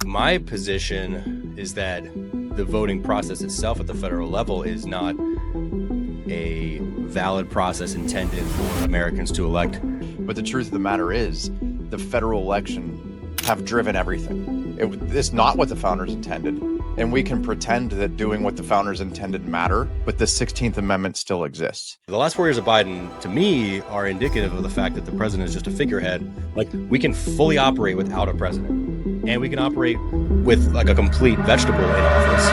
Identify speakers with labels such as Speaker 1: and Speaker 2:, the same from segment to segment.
Speaker 1: My position is that the voting process itself at the federal level is not a valid process intended for Americans to elect.
Speaker 2: But the truth of the matter is, the federal election have driven everything. It's not what the founders intended. And we can pretend that doing what the founders intended matter, but the 16th Amendment still exists.
Speaker 1: The last 4 years of Biden, to me, are indicative of the fact that the president is just a figurehead. Like, we can fully operate without a president, and we can operate with like a complete vegetable in office.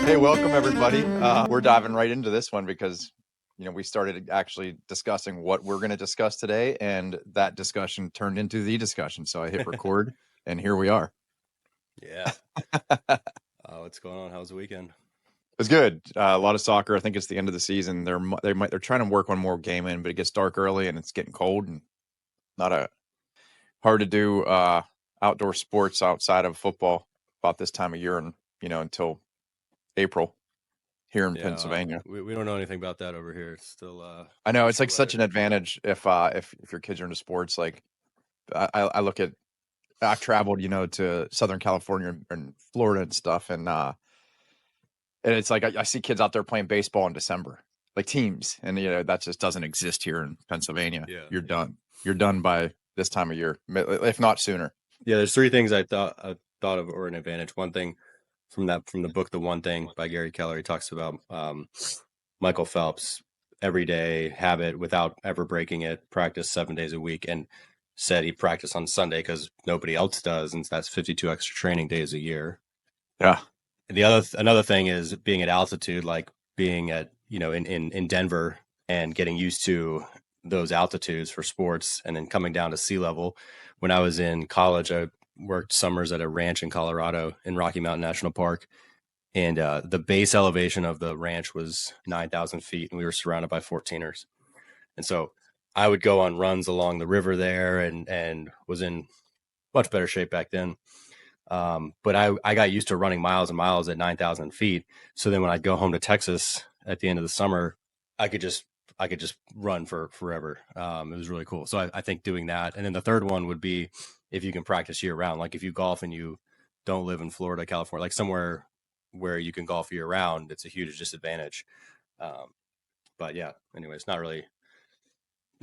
Speaker 2: Hey, welcome everybody. We're diving right into this one because, we started actually discussing what we're going to discuss today, and that discussion turned into the discussion. So I hit record, and here we are.
Speaker 1: Yeah. What's going on? How was the weekend?
Speaker 2: It was good. A lot of soccer. I think it's the end of the season. They're trying to work one more game in, but it gets dark early and it's getting cold and hard to do outdoor sports outside of football about this time of year, and until April here in Pennsylvania.
Speaker 1: We don't know anything about that over here. It's still
Speaker 2: I know it's like such an advantage if your kids are into sports. Like I look at, I've traveled to Southern California and Florida and stuff, and it's like I see kids out there playing baseball in December, like teams, and that just doesn't exist here in Pennsylvania. You're done by this time of year, if not sooner.
Speaker 1: There's three things I thought of or an advantage. One thing from the book, The One Thing by Gary Keller, he talks about Michael Phelps, everyday habit without ever breaking it, practice 7 days a week, and said he practiced on Sunday because nobody else does, and that's 52 extra training days a year.
Speaker 2: Yeah.
Speaker 1: Another thing is being at altitude, like being at in Denver and getting used to those altitudes for sports, and then coming down to sea level. When I was in college, I worked summers at a ranch in Colorado in Rocky Mountain National Park, and the base elevation of the ranch was 9,000 feet, and we were surrounded by 14ers. And so I would go on runs along the river there, and was in much better shape back then. But I got used to running miles and miles at 9,000 feet. So then when I'd go home to Texas at the end of the summer, I could just run for forever. It was really cool. So I think doing that. And then the third one would be if you can practice year round, like if you golf and you don't live in Florida, California, like somewhere where you can golf year round, it's a huge disadvantage. But yeah, anyways, not really.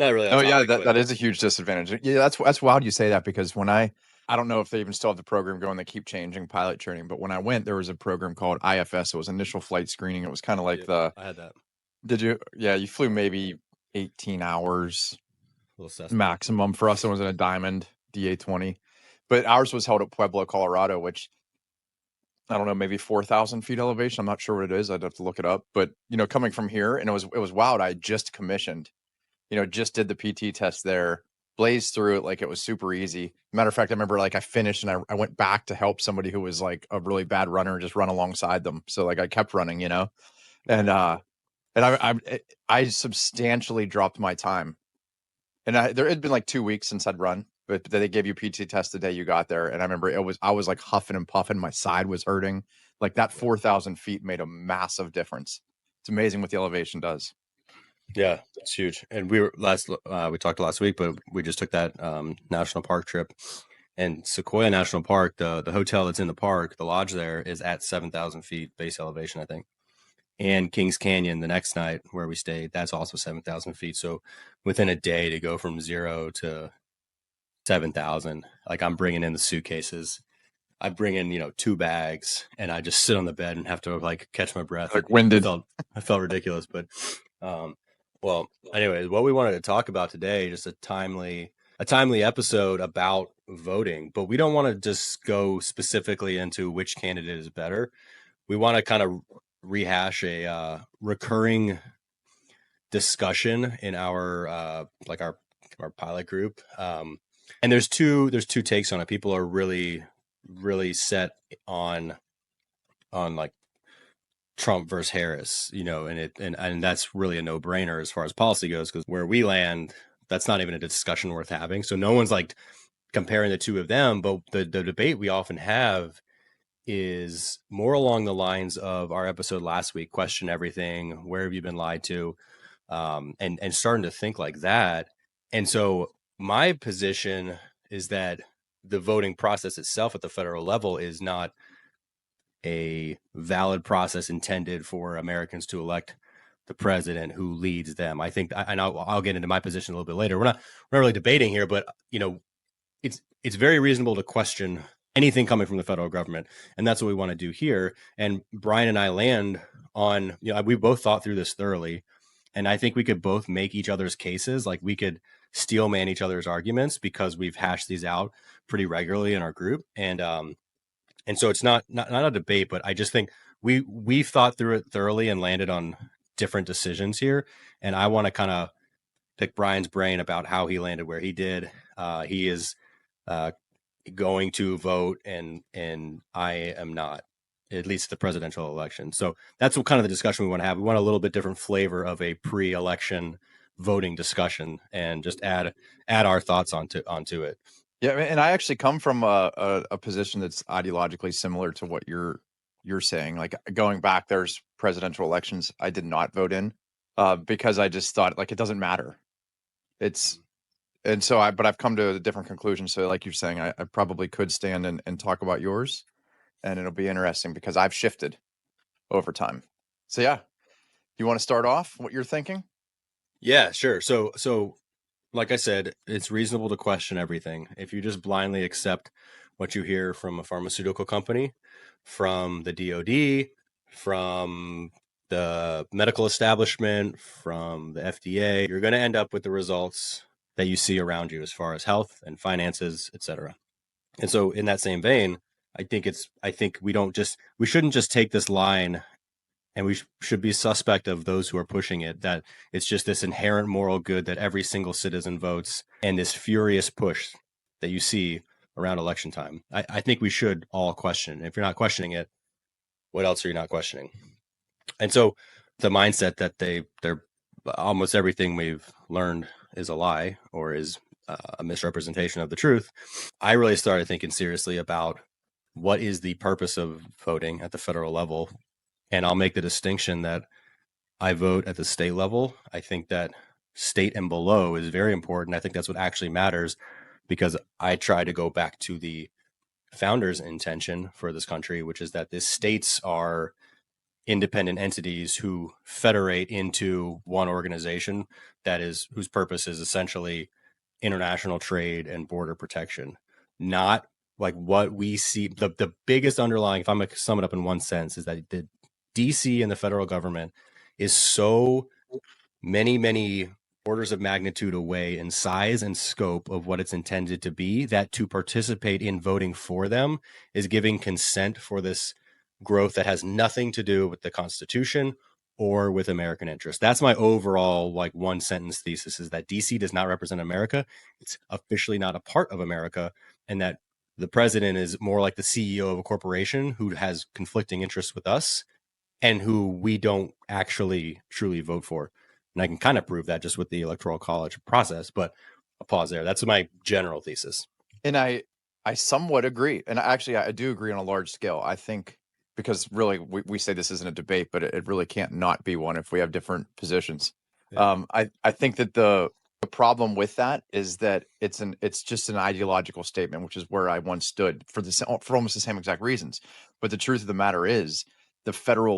Speaker 2: Oh yeah, that is a huge disadvantage. Yeah, that's wild you say that, because when I don't know if they even still have the program going. They keep changing pilot training, but when I went, there was a program called IFS. It was initial flight screening. It was kind of like
Speaker 1: I had that.
Speaker 2: Did you? Yeah, you flew maybe 18 hours maximum. For us, it was in a Diamond DA-20, but ours was held at Pueblo, Colorado, which I don't know, maybe 4,000 feet elevation. I'm not sure what it is. I'd have to look it up. But coming from here, and it was wild. I just commissioned, just did the PT test there, blazed through it like it was super easy. Matter of fact, I remember like I finished and I went back to help somebody who was like a really bad runner and just run alongside them. So like I kept running, and I substantially dropped my time. And there had been like 2 weeks since I'd run, but they gave you PT test the day you got there. And I remember I was like huffing and puffing. My side was hurting. Like that 4,000 feet made a massive difference. It's amazing what the elevation does.
Speaker 1: Yeah, it's huge. And we talked last week, but we just took that national park trip, and Sequoia National Park, the hotel that's in the park, the lodge there is at 7,000 feet base elevation, I think. And Kings Canyon the next night where we stayed, that's also 7,000 feet. So within a day to go from 0 to 7,000, like I'm bringing in the suitcases. I bring in, 2 bags, and I just sit on the bed and have to like catch my breath.
Speaker 2: Like winded.
Speaker 1: I felt ridiculous, but well, anyways, what we wanted to talk about today, just a timely episode about voting, but we don't want to just go specifically into which candidate is better. We want to kind of rehash a recurring discussion in our our pilot group, and there's two takes on it. People are really set on like Trump versus Harris, and that's really a no-brainer as far as policy goes, because where we land, that's not even a discussion worth having. So no one's like comparing the two of them, but the debate we often have is more along the lines of our episode last week, question everything, where have you been lied to, and starting to think like that. And so my position is that the voting process itself at the federal level is not a valid process intended for Americans to elect the president who leads them. I think, and I'll get into my position a little bit later. We're not really debating here, but it's very reasonable to question anything coming from the federal government, and that's what we want to do here. And Brian and I land on, we both thought through this thoroughly, and I think we could both make each other's cases. Like, we could steel man each other's arguments because we've hashed these out pretty regularly in our group, and so it's not a debate, but I just think we've thought through it thoroughly and landed on different decisions here. And I want to kind of pick Brian's brain about how he landed where he did. He is going to vote, and I am not, at least the presidential election. So that's what kind of the discussion we want to have. We want a little bit different flavor of a pre-election voting discussion, and just add our thoughts onto it.
Speaker 2: Yeah, and I actually come from a position that's ideologically similar to what you're saying. Like, going back, there's presidential elections I did not vote in because I just thought, like, it doesn't matter. But I've come to a different conclusion. So like you're saying, I probably could stand and talk about yours, and it'll be interesting because I've shifted over time. So yeah, you want to start off what you're thinking?
Speaker 1: Yeah, sure. So like I said, it's reasonable to question everything. If you just blindly accept what you hear from a pharmaceutical company, from the DoD, from the medical establishment, from the FDA, you're going to end up with the results that you see around you as far as health and finances, etc. And so in that same vein, I think we shouldn't just take this line, and we should be suspect of those who are pushing it, that it's just this inherent moral good that every single citizen votes, and this furious push that you see around election time. I think we should all question. If you're not questioning it, what else are you not questioning? And so the mindset that they're almost everything we've learned is a lie or is a misrepresentation of the truth. I really started thinking seriously about what is the purpose of voting at the federal level. And I'll make the distinction that I vote at the state level. I think that state and below is very important. I think that's what actually matters, because I try to go back to the founders' intention for this country, which is that the states are independent entities who federate into one organization whose purpose is essentially international trade and border protection. Not like what we see. The biggest underlying, if I'm going to sum it up in one sentence, is that the DC and the federal government is so many orders of magnitude away in size and scope of what it's intended to be, that to participate in voting for them is giving consent for this growth that has nothing to do with the Constitution or with American interests. That's my overall, like, one sentence thesis, is that DC does not represent America. It's officially not a part of America, and that the president is more like the CEO of a corporation who has conflicting interests with us and who we don't actually truly vote for. And I can kind of prove that just with the Electoral College process, but I'll pause there. That's my general thesis.
Speaker 2: And I somewhat agree. And actually, I do agree on a large scale. I think, because really we say this isn't a debate, but it really can't not be one if we have different positions.
Speaker 1: Yeah.
Speaker 2: I think that the problem with that is that it's just an ideological statement, which is where I once stood for almost the same exact reasons. But the truth of the matter is, the federal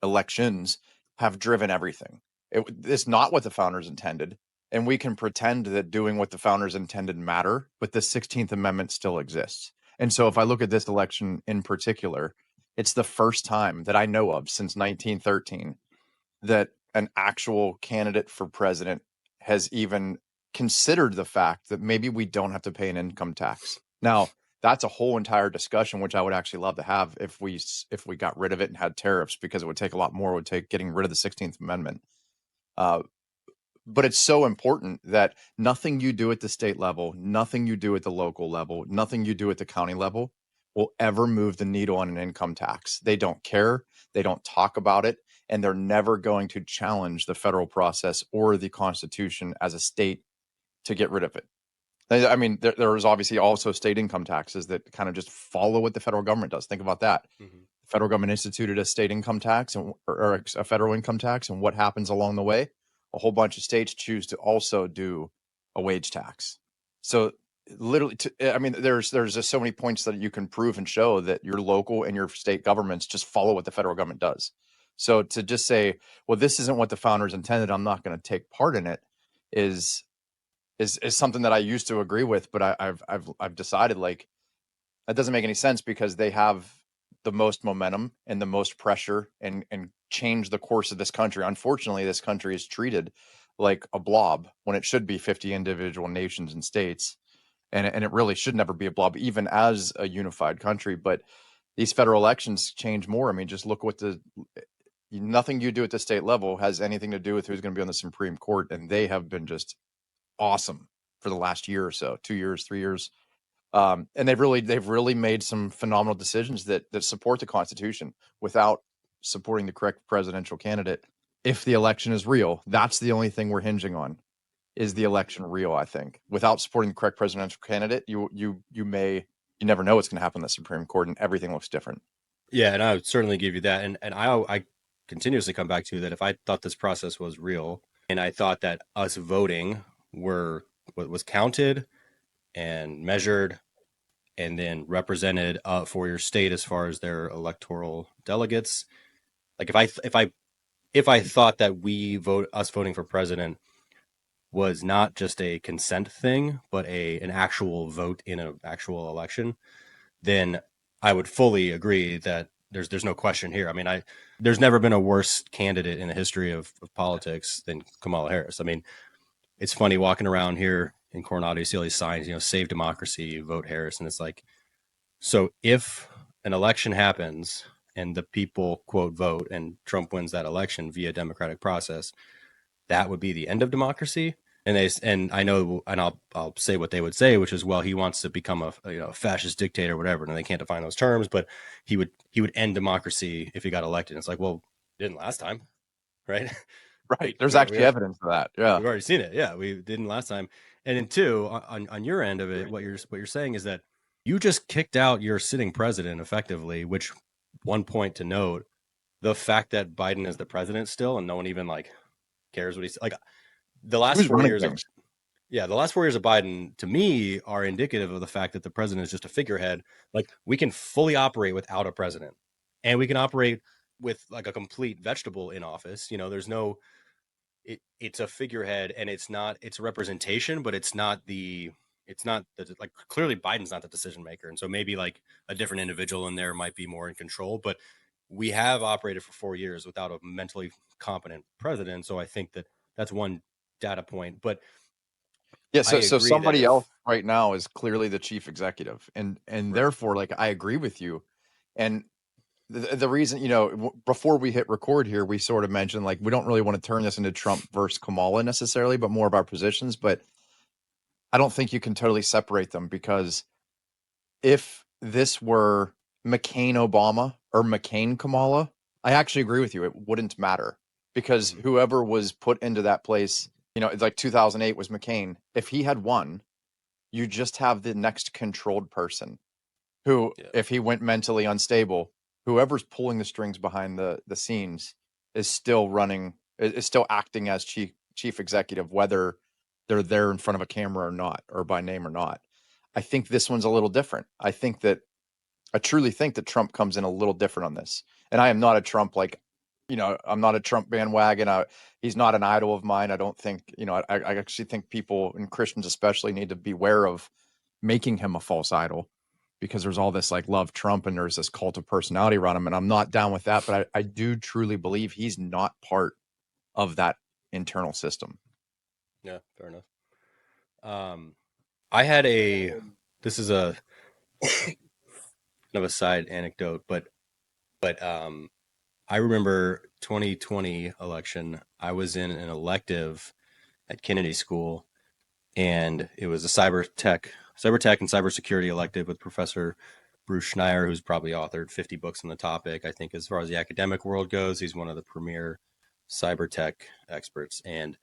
Speaker 2: elections have driven everything. It's not what the founders intended. And we can pretend that doing what the founders intended matter, but the 16th Amendment still exists. And so if I look at this election in particular, it's the first time that I know of since 1913 that an actual candidate for president has even considered the fact that maybe we don't have to pay an income tax. Now, that's a whole entire discussion, which I would actually love to have if we got rid of it and had tariffs, because it would take a lot more. It would take getting rid of the 16th Amendment. But it's so important that nothing you do at the state level, nothing you do at the local level, nothing you do at the county level will ever move the needle on an income tax. They don't care. They don't talk about it. And they're never going to challenge the federal process or the Constitution as a state to get rid of it. I mean, there is obviously also state income taxes that kind of just follow what the federal government does. Think about that. Mm-hmm. The federal government instituted a state income tax or a federal income tax. And what happens along the way? A whole bunch of states choose to also do a wage tax. So literally, I mean, there's just so many points that you can prove and show that your local and your state governments just follow what the federal government does. So to just say, well, this isn't what the founders intended, I'm not going to take part in it, is something that I used to agree with, but I've decided like that doesn't make any sense because they have the most momentum and the most pressure and change the course of this country. Unfortunately, this country is treated like a blob when it should be 50 individual nations and states. And it really should never be a blob, even as a unified country. But these federal elections change more. I mean, just look what nothing you do at the state level has anything to do with who's going to be on the Supreme Court. And they have been just awesome for the last year or so, 2 years, 3 years. And they've really made some phenomenal decisions that support the Constitution without supporting the correct presidential candidate. If the election is real, that's the only thing we're hinging on. Is the election real? I think without supporting the correct presidential candidate, you never know what's going to happen in the Supreme Court, and everything looks different.
Speaker 1: Yeah, and I would certainly give you that. And I continuously come back to that. If I thought this process was real, and I thought that us voting was counted and measured and then represented for your state as far as their electoral delegates. Like if I thought that us voting for president was not just a consent thing, but an actual vote in an actual election, then I would fully agree that there's no question here. I mean, there's never been a worse candidate in the history of politics than Kamala Harris. I mean, it's funny walking around here in Coronado, you see all these signs, save democracy, vote Harris. And it's like, so if an election happens and the people quote vote and Trump wins that election via democratic process, that would be the end of democracy. And I know, and I'll say what they would say, which is, well, he wants to become a fascist dictator or whatever, and they can't define those terms, but he would end democracy if he got elected. And it's like, well, he didn't last time, right?
Speaker 2: Right. There's actually evidence of that. Yeah,
Speaker 1: we've already seen it. Yeah, we didn't last time. And then two, on your end of it, what you're saying is that you just kicked out your sitting president effectively. Which, one point to note, the fact that Biden is the president still, and no one even cares what he's like. The last 4 years of the last 4 years of Biden, to me, are indicative of the fact that the president is just a figurehead. Like, we can fully operate without a president, and we can operate with like a complete vegetable in office. There's no, it's a figurehead, and it's a representation, but it's not like, clearly Biden's not the decision maker. And so maybe like a different individual in there might be more in control, but we have operated for 4 years without a mentally competent president. So I think that that's one data point. But
Speaker 2: yeah, so somebody else right now is clearly the chief executive, and right. Therefore, like, I agree with you. And the reason, before we hit record here, we sort of mentioned like we don't really want to turn this into Trump versus Kamala necessarily, but more of our positions. But I don't think you can totally separate them, because if this were McCain Obama or McCain Kamala, I actually agree with you. It wouldn't matter, because whoever was put into that place, it's like 2008 was McCain. If he had won, you just have the next controlled person who, if he went mentally unstable, whoever's pulling the strings behind the scenes is still acting as chief executive, whether they're there in front of a camera or not, or by name or not. I think this one's a little different. I truly think that Trump comes in a little different on this. And I am not a Trump, I'm not a Trump bandwagon. He's not an idol of mine. I don't think, I actually think people, and Christians especially, need to beware of making him a false idol, because there's all this like love Trump and there's this cult of personality around him. And I'm not down with that, but I do truly believe he's not part of that internal system.
Speaker 1: Yeah, fair enough. I had this is a kind of a side anecdote, but I remember 2020 election. I was in an elective at Kennedy School, and it was a cyber tech and cybersecurity elective with Professor Bruce Schneier, who's probably authored 50 books on the topic. I think as far as the academic world goes, he's one of the premier cyber tech experts. And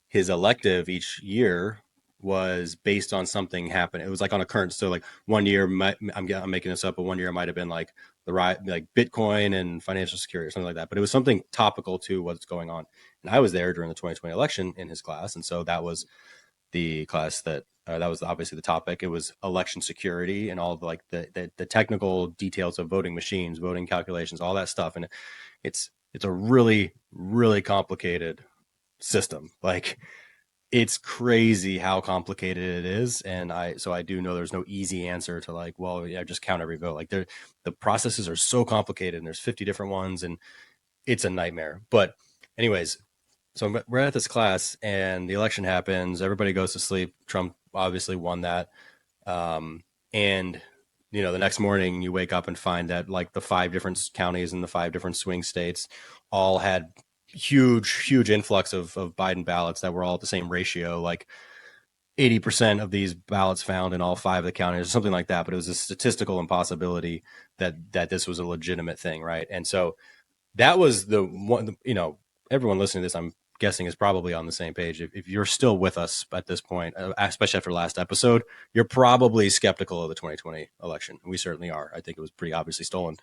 Speaker 1: his elective each year was based on something happening. It was like on a current. So like one year, I'm making this up, but one year it might have been like like Bitcoin and financial security or something like that. But it was something topical to what's going on. And I was there during the 2020 election in his class. And so that was the class that was obviously the topic. It was election security and all of like the technical details of voting machines, voting calculations, all that stuff. And it's a really, really complicated system. Like it's crazy how complicated it is. And I do know there's no easy answer to like, well, yeah, just count every vote. Like the processes are so complicated and there's 50 different ones and it's a nightmare. But anyways, so we're at this class and the election happens. Everybody goes to sleep. Trump obviously won that. And the next morning you wake up and find that like the 5 different counties and the 5 different swing states all had huge influx of Biden ballots that were all at the same ratio, like 80% of these ballots found in all 5 of the counties or something like that. But it was a statistical impossibility that this was a legitimate thing. Right. And so that was the one, everyone listening to this, I'm guessing is probably on the same page. If you're still with us at this point, especially after last episode, you're probably skeptical of the 2020 election. We certainly are. I think it was pretty obviously stolen.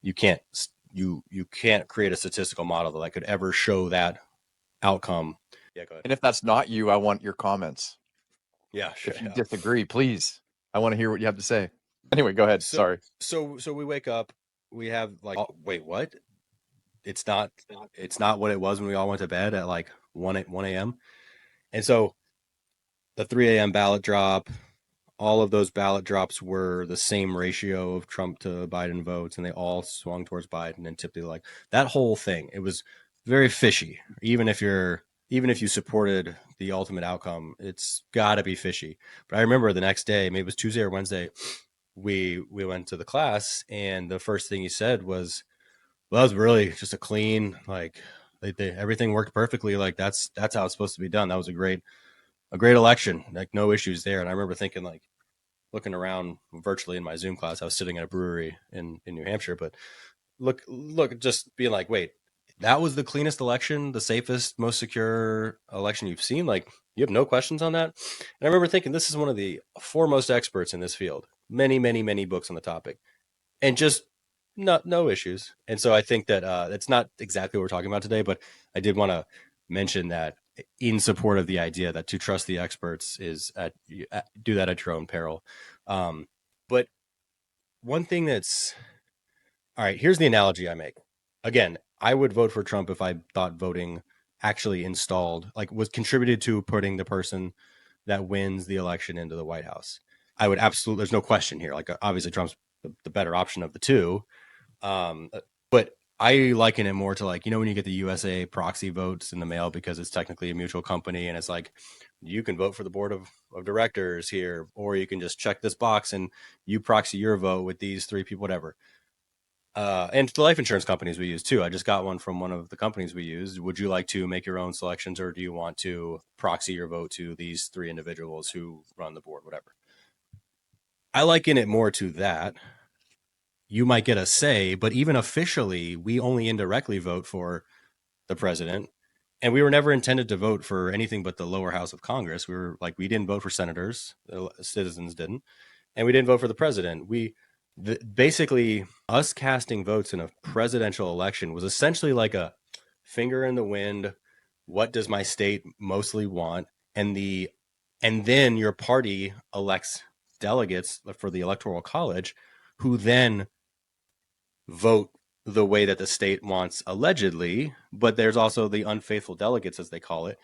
Speaker 1: You can't create a statistical model that could ever show that outcome. Yeah, go ahead.
Speaker 2: And if that's not you, I want your comments.
Speaker 1: Yeah, sure.
Speaker 2: If you disagree, please. I want to hear what you have to say. Anyway, go ahead. Sorry.
Speaker 1: So we wake up, we have like, oh, wait, what? It's not what it was when we all went to bed at like 1 a.m. And so the 3 a.m. ballot drop, all of those ballot drops were the same ratio of Trump to Biden votes, and they all swung towards Biden and typically like that whole thing. It was very fishy. Even if you supported the ultimate outcome, it's got to be fishy. But I remember the next day, maybe it was Tuesday or Wednesday, we went to the class, and the first thing he said was, well, that was really just a clean, like everything worked perfectly. Like that's how it's supposed to be done. That was a great election. Like no issues there. And I remember thinking, like, looking around virtually in my Zoom class, I was sitting at a brewery in New Hampshire, but look, just being like, wait, that was the cleanest election, the safest, most secure election you've seen. Like you have no questions on that. And I remember thinking, this is one of the foremost experts in this field. Many books on the topic, and just no issues. And so I think that it's not exactly what we're talking about today, but I did want to mention that in support of the idea that to trust the experts is do that at your own peril. But one thing that's all right, here's the analogy I make. Again, I would vote for Trump if I thought voting actually installed, like was contributed to putting the person that wins the election into the White House. I would absolutely, there's no question here. Like obviously Trump's the better option of the two. But I liken it more to like, when you get the USA proxy votes in the mail because it's technically a mutual company and it's like, you can vote for the board of directors here, or you can just check this box and you proxy your vote with these 3 people, whatever. And the life insurance companies we use too. I just got one from one of the companies we use. Would you like to make your own selections, or do you want to proxy your vote to these 3 individuals who run the board, whatever? I liken it more to that. You might get a say, but even officially, we only indirectly vote for the president. And we were never intended to vote for anything but the lower house of Congress. We didn't vote for senators, the citizens didn't, and we didn't vote for the president. Basically, us casting votes in a presidential election was essentially like a finger in the wind. What does my state mostly want? And then your party elects delegates for the Electoral College, who then vote the way that the state wants, allegedly, but there's also the unfaithful delegates, as they call it.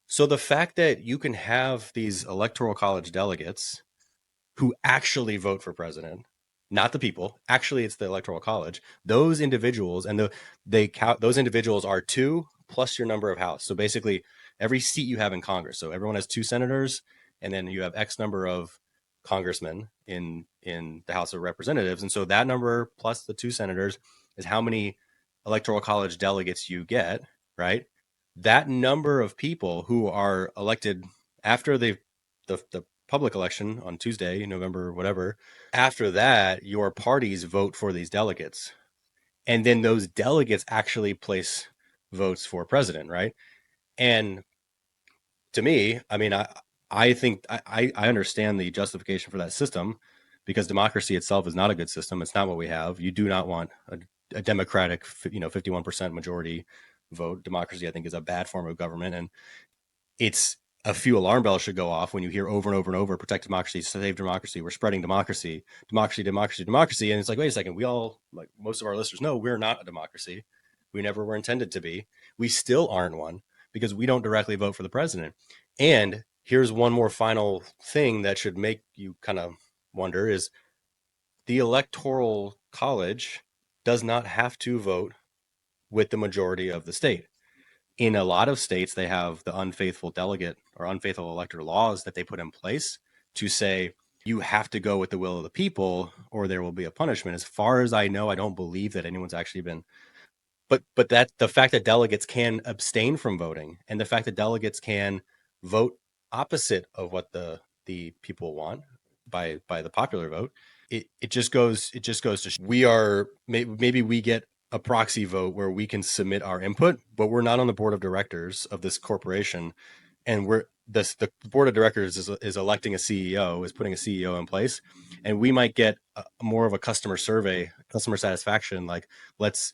Speaker 1: So the fact that you can have these Electoral College delegates who actually vote for president, not the people, actually it's the Electoral College, those individuals, and those individuals are 2 plus your number of House. So basically every seat you have in Congress. So everyone has 2 senators, and then you have X number of congressmen in the House of Representatives. And so that number plus the 2 senators is how many Electoral College delegates you get, right? That number of people who are elected after the public election on Tuesday, November, whatever, after that, your parties vote for these delegates. And then those delegates actually place votes for president, right? And to me, I mean, I think I understand the justification for that system, because democracy itself is not a good system. It's not what we have. You do not want a democratic, 51% majority vote. Democracy, I think, is a bad form of government, and it's a few alarm bells should go off when you hear over and over and over, protect democracy, save democracy, we're spreading democracy, democracy, democracy, democracy. And it's like, wait a second, we all, like most of our listeners know, we're not a democracy. We never were intended to be. We still aren't one because we don't directly vote for the president. And here's one more final thing that should make you kind of wonder is the Electoral College does not have to vote with the majority of the state. In a lot of states, they have the unfaithful delegate or unfaithful elector laws that they put in place to say you have to go with the will of the people or there will be a punishment. As far as I know, I don't believe that anyone's actually been, but that the fact that delegates can abstain from voting and the fact that delegates can vote opposite of what the people want by the popular vote, it just goes to we are maybe we get a proxy vote where we can submit our input, but we're not on the board of directors of this corporation, and the board of directors is electing a CEO, is putting a CEO in place, and we might get more of a customer survey, customer satisfaction, like let's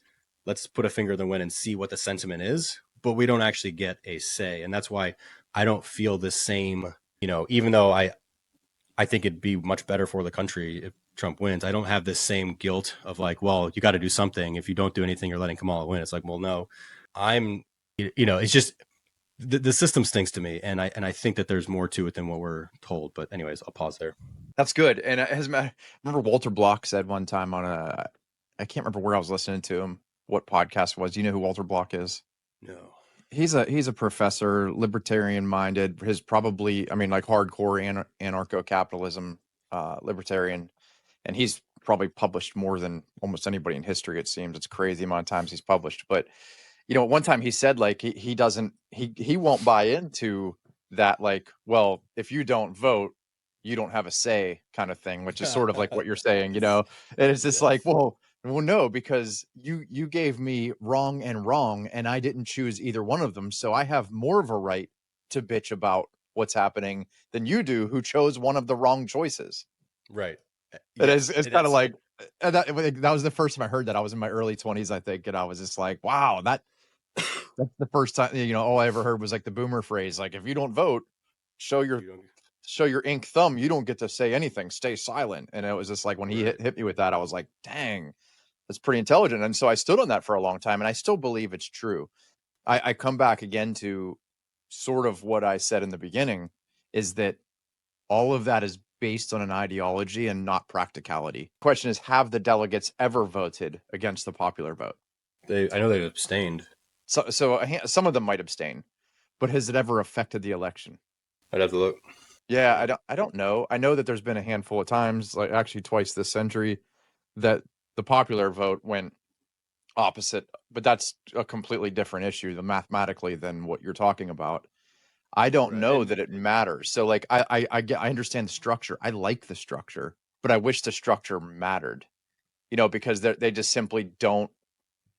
Speaker 1: put a finger in the wind and see what the sentiment is, but we don't actually get a say, and that's why I don't feel the same. Even though I think it'd be much better for the country if Trump wins. I don't have this same guilt of like, well, you got to do something. If you don't do anything, you're letting Kamala win. It's like, well, no, it's just the system stinks to me. And I think that there's more to it than what we're told. But anyways, I'll pause there.
Speaker 2: That's good. And I remember Walter Block said one time I can't remember where I was listening to him, what podcast was. Do you know who Walter Block is?
Speaker 1: No.
Speaker 2: He's a professor, libertarian minded. His probably, I mean, like hardcore anarcho-capitalism libertarian, and he's probably published more than almost anybody in history. It seems it's crazy amount of times he's published. But one time he said like he won't buy into that, like, well, if you don't vote, you don't have a say kind of thing, which is sort of like what you're saying, and it's just like, well, no, because you gave me wrong, and I didn't choose either one of them. So I have more of a right to bitch about what's happening than you do, who chose one of the wrong choices.
Speaker 1: Right.
Speaker 2: It's kind of like, that was the first time I heard that. I was in my early 20s, I think. And I was just like, wow, that's the first time, all I ever heard was like the boomer phrase, like, if you don't vote, show your ink thumb, you don't get to say anything, stay silent. And it was just like, when he hit me with that, I was like, dang, that's pretty intelligent. And so I stood on that for a long time, and I still believe it's true. I come back again to sort of what I said in the beginning, is that all of that is based on an ideology and not practicality. Question is, have the delegates ever voted against the popular vote?
Speaker 1: I know they've abstained.
Speaker 2: So some of them might abstain, but has it ever affected the election?
Speaker 1: I'd have to look.
Speaker 2: Yeah, I don't know. I know that there's been a handful of times, like actually twice this century, that the popular vote went opposite, but that's a completely different issue mathematically than what you're talking about. I don't know that it matters. So like I understand the structure. I like the structure, but I wish the structure mattered. Because they just simply don't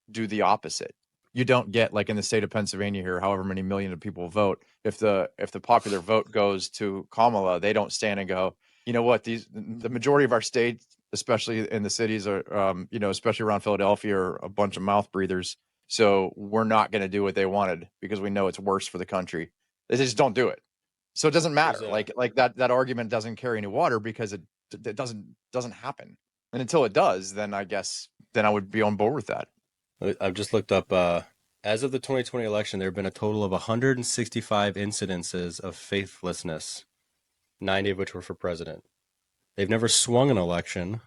Speaker 2: do the opposite. You don't get, like in the state of Pennsylvania here, however many million of people vote. If the popular vote goes to Kamala, they don't stand and go, you know what, the majority of our states, especially in the cities, are especially around Philadelphia, are a bunch of mouth breathers. So we're not going to do what they wanted because we know it's worse for the country. They just don't do it. So it doesn't matter. Like that argument doesn't carry any water because it doesn't happen. And until it does, then I guess I would be on board with that.
Speaker 1: I've just looked up, as of the 2020 election, there have been a total of 165 incidences of faithlessness, 90 of which were for president. They've never swung an election.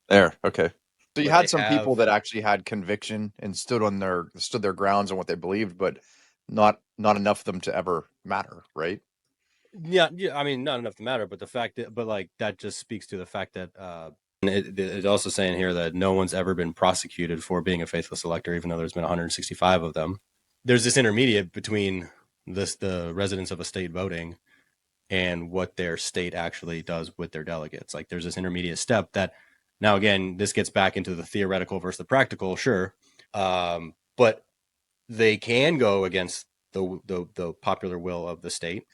Speaker 2: There, okay. So you had some people that actually had conviction and stood their grounds on what they believed, but not enough of them to ever matter, right?
Speaker 1: Yeah. I mean, not enough to matter, but the fact that, that just speaks to the fact that, it's also saying here that no one's ever been prosecuted for being a faithless elector, even though there's been 165 of them. There's this intermediate between the residents of a state voting and what their state actually does with their delegates. Like there's this intermediate step that, now again, this gets back into the theoretical versus the practical, sure, but they can go against the popular will of the state,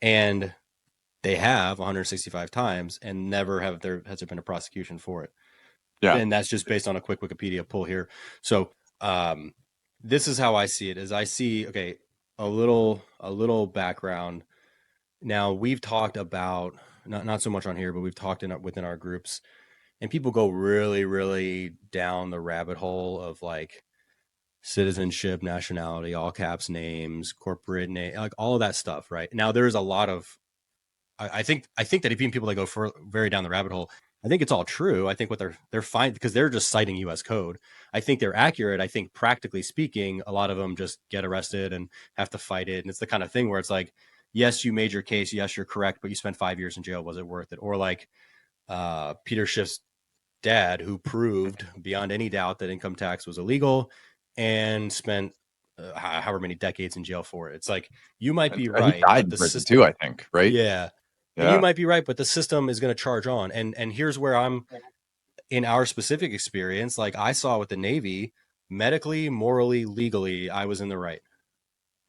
Speaker 1: and they have 165 times, and never has there been a prosecution for it. Yeah. And that's just based on a quick Wikipedia pull here. So this is how I see it. Is I see, okay, a little background. Now we've talked about not so much on here, but we've talked within our groups, and people go really, really down the rabbit hole of like citizenship, nationality, all caps names, corporate name, like all of that stuff. Right now, there is a lot of I think that even people that go very down the rabbit hole, I think it's all true. I think what they're fine because they're just citing U.S. code. I think they're accurate. I think practically speaking, a lot of them just get arrested and have to fight it. And it's the kind of thing where it's like, yes, you made your case. Yes, you're correct, but you spent 5 years in jail. Was it worth it? Or like Peter Schiff's dad, who proved beyond any doubt that income tax was illegal and spent however many decades in jail for it. It's like, you might
Speaker 2: And
Speaker 1: be
Speaker 2: he
Speaker 1: right,
Speaker 2: died
Speaker 1: but
Speaker 2: in
Speaker 1: the
Speaker 2: prison
Speaker 1: system,
Speaker 2: too, I think, right?
Speaker 1: yeah, and you
Speaker 2: Yeah.
Speaker 1: might be right, but the system is going to charge on. And here's where I'm in our specific experience. Like I saw with the Navy, medically, morally, legally, I was in the right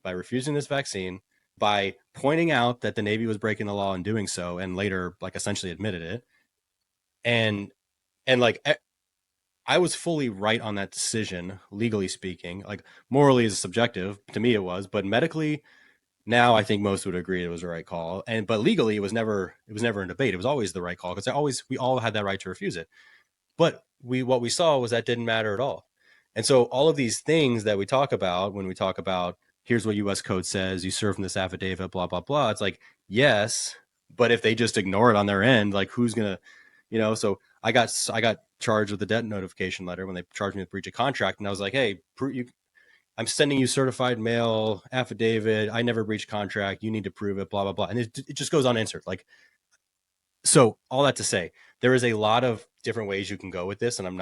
Speaker 1: by refusing this vaccine, by pointing out that the Navy was breaking the law in doing so, and later like essentially admitted it. And like I was fully right on that decision, legally speaking. Like morally is subjective. To me it was, but medically now I think most would agree it was the right call. And but legally it was never in debate. It was always the right call because we all had that right to refuse it. But what we saw was that didn't matter at all. And so all of these things that we talk about when we talk about here's what US code says, you serve in this affidavit, blah, blah, blah. It's like, yes, but if they just ignore it on their end, like who's gonna, so I got charged with the debt notification letter when they charged me with breach of contract. And I was like, hey, I'm sending you certified mail affidavit. I never breached contract. You need to prove it, blah, blah, blah. And it just goes unanswered. Like, so all that to say, there is a lot of different ways you can go with this. And I'm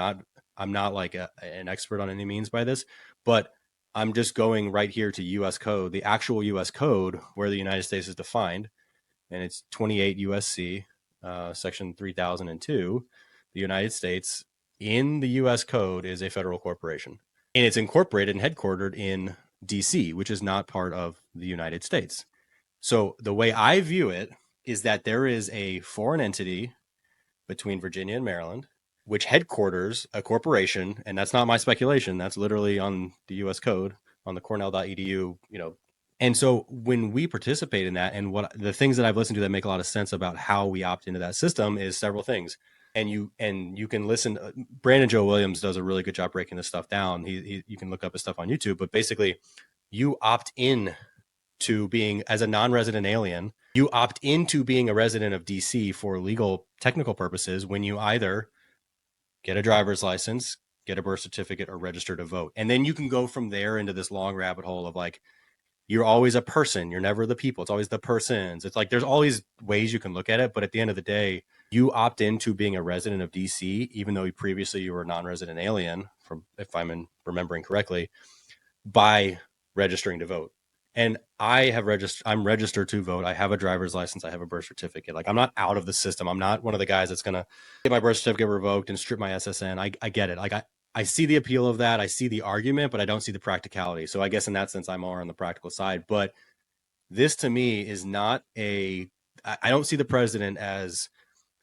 Speaker 1: not like an expert on any means by this, but I'm just going right here to US code, the actual US code where the United States is defined. And it's 28 USC, section 3002. The United States in the US code is a federal corporation, and it's incorporated and headquartered in DC, which is not part of the United States. So the way I view it is that there is a foreign entity between Virginia and Maryland, which headquarters a corporation. And that's not my speculation. That's literally on the US code on the cornell.edu, And so when we participate in that, and what the things that I've listened to that make a lot of sense about how we opt into that system is several things. And you can listen. Brandon Joe Williams does a really good job breaking this stuff down. You can look up his stuff on YouTube, but basically you opt in to being as a non-resident alien. You opt into being a resident of DC for legal technical purposes when you either get a driver's license, get a birth certificate, or register to vote. And then you can go from there into this long rabbit hole of like, you're always a person. You're never the people. It's always the persons. It's like there's all these ways you can look at it. But at the end of the day, you opt into being a resident of DC, even though previously you were a non-resident alien, from if I'm remembering correctly, by registering to vote. And I'm registered to vote. I have a driver's license. I have a birth certificate. Like I'm not out of the system. I'm not one of the guys that's going to get my birth certificate revoked and strip my SSN. I get it. Like I see the appeal of that. I see the argument, but I don't see the practicality. So I guess in that sense, I'm more on the practical side. But this to me is not I don't see the president as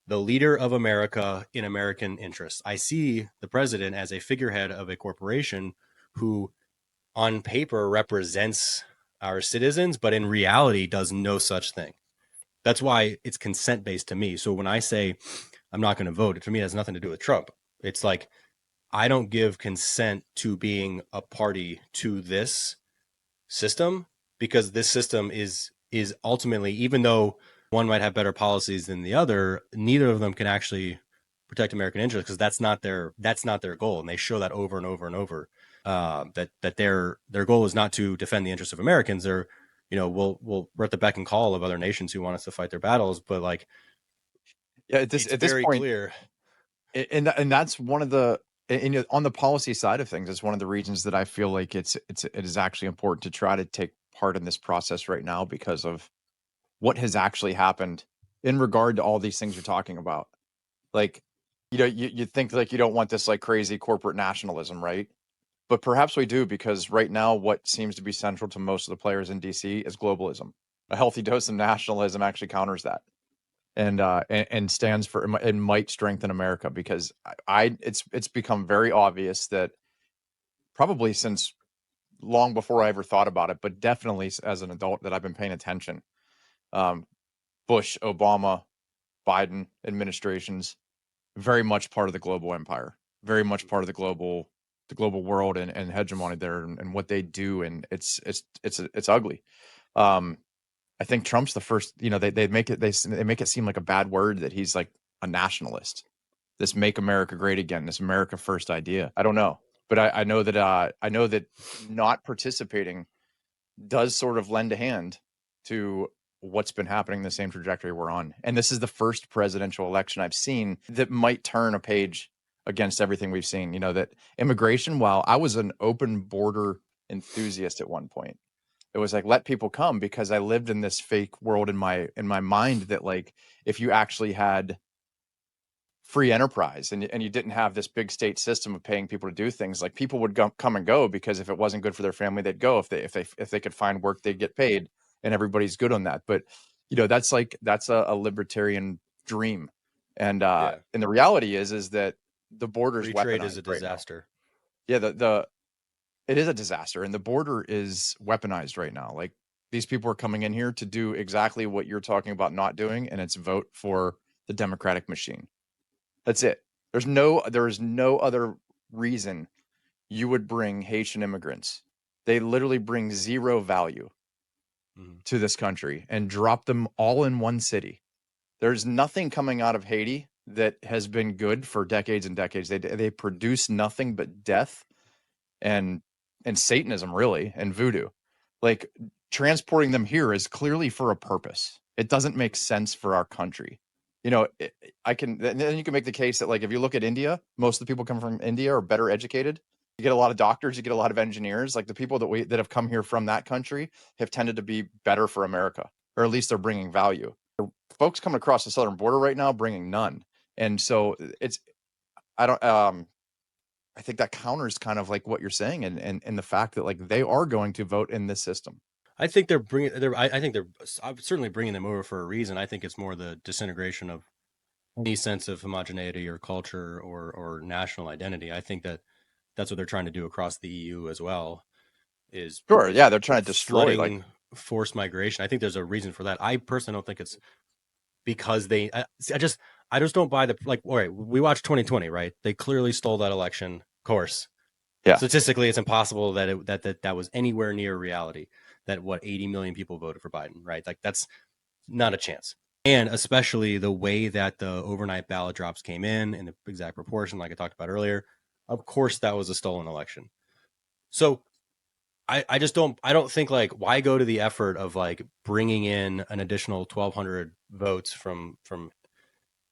Speaker 1: the leader of America in American interests. I see the president as a figurehead of a corporation who on paper represents our citizens, but in reality does no such thing. That's why it's consent based to me. So when I say I'm not going to vote, to me it has nothing to do with Trump. It's like I don't give consent to being a party to this system because this system is ultimately, even though one might have better policies than the other, neither of them can actually protect American interests because that's not their goal, and they show that over and over and over. That their goal is not to defend the interests of Americans. They're, we're at the beck and call of other nations who want us to fight their battles, but like
Speaker 2: Yeah,
Speaker 1: it's
Speaker 2: at this
Speaker 1: very
Speaker 2: point,
Speaker 1: clear.
Speaker 2: and that's one of the on the policy side of things, it's one of the reasons that I feel like it is actually important to try to take part in this process right now because of what has actually happened in regard to all these things you're talking about. Like, you think like you don't want this like crazy corporate nationalism, right? But perhaps we do because right now what seems to be central to most of the players in DC is globalism. A healthy dose of nationalism actually counters that and stands for and might strengthen America because it's become very obvious that probably since long before I ever thought about it, but definitely as an adult that I've been paying attention. Bush, Obama, Biden administrations, very much part of the global empire, very much part of the global world and hegemony there and what they do, and it's ugly. I think Trump's the first. They make it seem like a bad word that he's like a nationalist. This "Make America Great Again," this America First idea. I don't know, but I know that not participating does sort of lend a hand to what's been happening, the same trajectory we're on. And this is the first presidential election I've seen that might turn a page against everything we've seen. That immigration, while I was an open border enthusiast at one point, it was like, let people come, because I lived in this fake world in my mind that, like, if you actually had free enterprise and you didn't have this big state system of paying people to do things, like, people would come and go, because if it wasn't good for their family, they'd go. If they could find work, they'd get paid, and everybody's good on that. But that's a libertarian dream, and the reality is that the border's
Speaker 1: Free
Speaker 2: weaponized
Speaker 1: trade is a
Speaker 2: right now.
Speaker 1: disaster.
Speaker 2: Yeah, it is a disaster, and the border is weaponized right now. Like, these people are coming in here to do exactly what you're talking about not doing, and it's vote for the Democratic machine. That's it. There is no other reason you would bring Haitian immigrants. They literally bring zero value to this country and drop them all in one city. There's nothing coming out of Haiti that has been good for decades and decades. They produce nothing but death and Satanism, really, and voodoo. Like, transporting them here is clearly for a purpose. It doesn't make sense for our country. Then you can make the case that, like, if you look at India, most of the people coming from India are better educated. You get a lot of doctors, you get a lot of engineers. Like, the people that have come here from that country have tended to be better for America, or at least they're bringing value. Folks coming across the southern border right now bringing none, and so I think that counters kind of like what you're saying, and the fact that, like, they are going to vote in this system.
Speaker 1: I think they're bringing. I think they're certainly bringing them over for a reason. I think it's more the disintegration of any sense of homogeneity or culture or national identity. I think that's what they're trying to do across the EU as well.
Speaker 2: Sure,
Speaker 1: Is
Speaker 2: yeah, they're trying to destroy, like,
Speaker 1: forced migration. I think there's a reason for that. I personally don't think it's because they. I just don't buy the, like. All right, we watched 2020, right? They clearly stole that election. Of course,
Speaker 2: yeah,
Speaker 1: statistically, it's impossible that was anywhere near reality. That 80 million people voted for Biden, right? Like, that's not a chance. And especially the way that the overnight ballot drops came in the exact proportion, like I talked about earlier. Of course, that was a stolen election. So I just don't think, like, why go to the effort of, like, bringing in an additional 1,200 votes from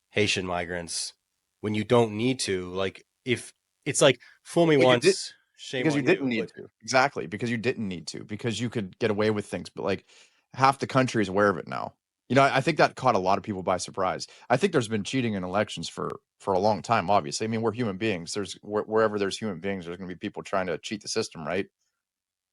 Speaker 1: Haitian migrants when you don't need to. Like, if it's like, fool me once, shame
Speaker 2: because you
Speaker 1: on
Speaker 2: didn't
Speaker 1: you.
Speaker 2: need to. Exactly, because you didn't need to, because you could get away with things. But, like, half the country is aware of it now. I think that caught a lot of people by surprise. I think there's been cheating in elections for a long time. Obviously, I mean, we're human beings. Wherever there's human beings, there's going to be people trying to cheat the system, right?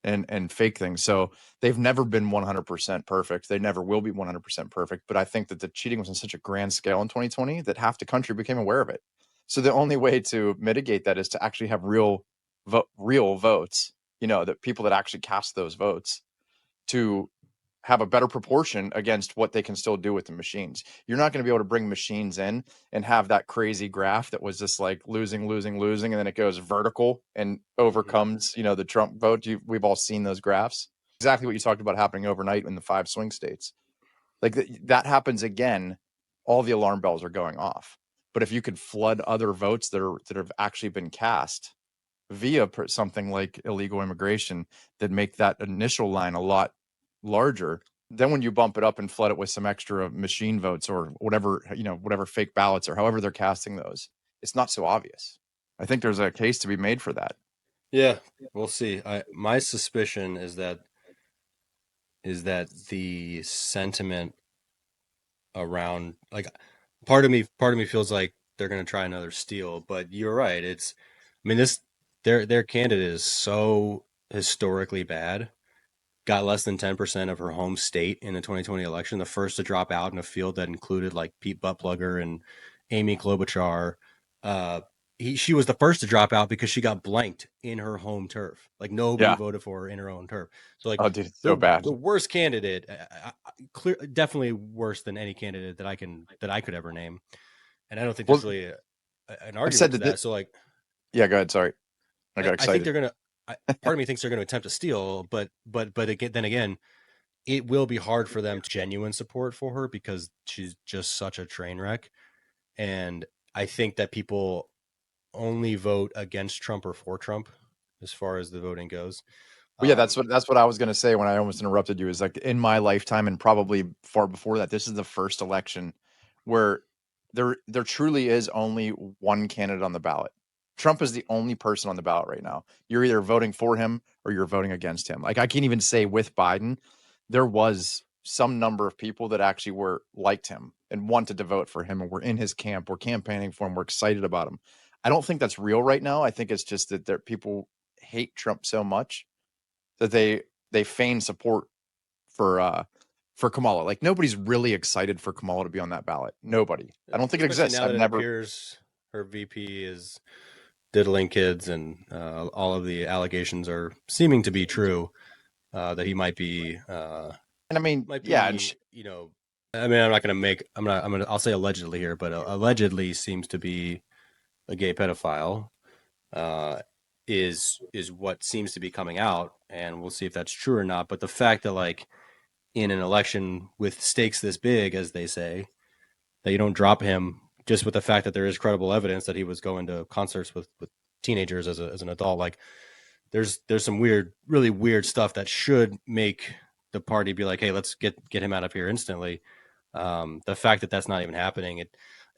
Speaker 2: And fake things. So they've never been 100% perfect. They never will be 100% perfect. But I think that the cheating was on such a grand scale in 2020 that half the country became aware of it. So the only way to mitigate that is to actually have real votes, that people that actually cast those votes, to have a better proportion against what they can still do with the machines. You're not going to be able to bring machines in and have that crazy graph that was just like losing, and then it goes vertical and overcomes, the Trump vote. We've all seen those graphs. Exactly what you talked about happening overnight in the 5 swing states. Like, that happens again, all the alarm bells are going off. But if you could flood other votes that have actually been cast via something like illegal immigration, that make that initial line a lot larger, then when you bump it up and flood it with some extra machine votes or whatever fake ballots or however they're casting those, it's not so obvious. I think there's a case to be made for that.
Speaker 1: Yeah, we'll see. My suspicion is that the sentiment around, like, part of me feels like they're going to try another steal, but you're right. I mean, their candidate is so historically bad. Got less than 10% of her home state in the 2020 election, the first to drop out in a field that included, like, Pete Buttplugger and Amy Klobuchar. she was the first to drop out because she got blanked in her home turf. Like nobody
Speaker 2: Yeah.
Speaker 1: voted for her in her own turf. So like,
Speaker 2: Oh, dude, it's so bad.
Speaker 1: The worst candidate, clear, definitely worse than any candidate that I could ever name. And I don't think there's really an argument to that. So like,
Speaker 2: yeah, go ahead. Sorry, I got excited.
Speaker 1: I think they're gonna. Part of me thinks they're going to attempt to steal, but again, then again, it will be hard for them to genuine support for her because she's just such a train wreck. And I think that people only vote against Trump or for Trump as far as the voting goes.
Speaker 2: Well, yeah, that's what I was going to say when I almost interrupted you. Is like in my lifetime and probably far before that, this is the first election where there truly is only one candidate on the ballot. Trump is the only person on the ballot right now. You're either voting for him or you're voting against him. Like I can't even say with Biden, there was some number of people that actually liked him and wanted to vote for him and were in his camp, we're campaigning for him, we're excited about him. I don't think that's real right now. I think it's just that people hate Trump so much that they feign support for Kamala. Like nobody's really excited for Kamala to be on that ballot. Nobody. I don't think it exists.
Speaker 1: Now that it appears her VP is diddling kids, and all of the allegations are seeming to be true. That he might be,
Speaker 2: and I mean,
Speaker 1: you know, I mean, I'm not going to make, I'll say allegedly here, but allegedly seems to be a gay pedophile. Is what seems to be coming out, and we'll see if that's true or not. But the fact that like in an election with stakes this big, as they say, that you don't drop him just with the fact that there is credible evidence that he was going to concerts with teenagers as an adult, like there's some really weird stuff that should make the party be like, hey, let's get him out of here instantly. The fact that that's not even happening,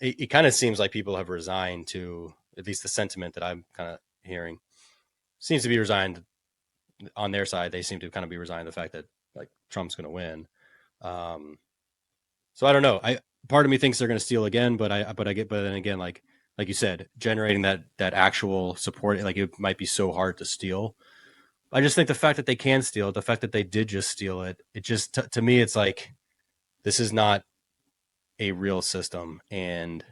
Speaker 1: it kind of seems like people have resigned to, at least the sentiment that I'm kind of hearing seems to be resigned on their side. They seem to kind of be resigned to the fact that like Trump's going to win. So I don't know. Part of me thinks they're going to steal again, but then again, like you said, generating that actual support, like it might be so hard to steal. I just think the fact that they can steal it, the fact that they did just steal it, it just to me, it's like this is not a real system, and